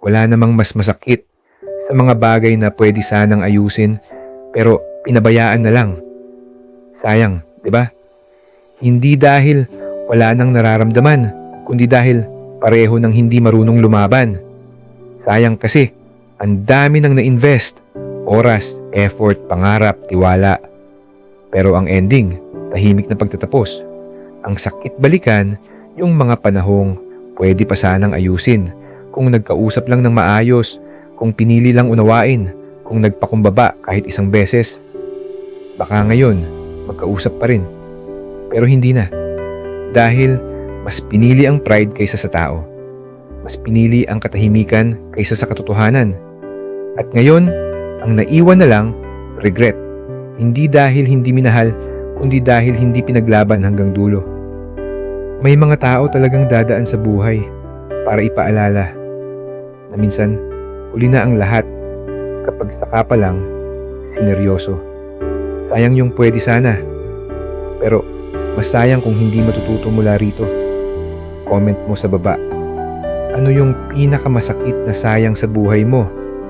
wala namang mas masakit sa mga bagay na pwede sanang ayusin pero pinabayaan na lang. Sayang, di ba? Hindi dahil wala nang nararamdaman, kundi dahil pareho nang hindi marunong lumaban. Sayang kasi, ang dami nang na-invest, oras, effort, pangarap, tiwala. Pero ang ending, tahimik na pagtatapos. Ang sakit balikan, yung mga panahong pwede pa sanang ayusin. Kung nagkausap lang ng maayos, kung pinili lang unawain, kung nagpakumbaba kahit isang beses. Baka ngayon, magkausap pa rin. Pero hindi na. Dahil mas pinili ang pride kaysa sa tao. Mas pinili ang katahimikan kaysa sa katotohanan. At ngayon, ang naiwan na lang, regret. Hindi dahil hindi minahal, kundi dahil hindi pinaglaban hanggang dulo. May mga tao talagang dadaan sa buhay para ipaalala na minsan huli na ang lahat kapag saka pa lang sineryoso. Sayang yung pwede sana, pero mas sayang kung hindi matututo mula rito. Comment mo sa baba. Ano yung pinakamasakit na sayang sa buhay mo?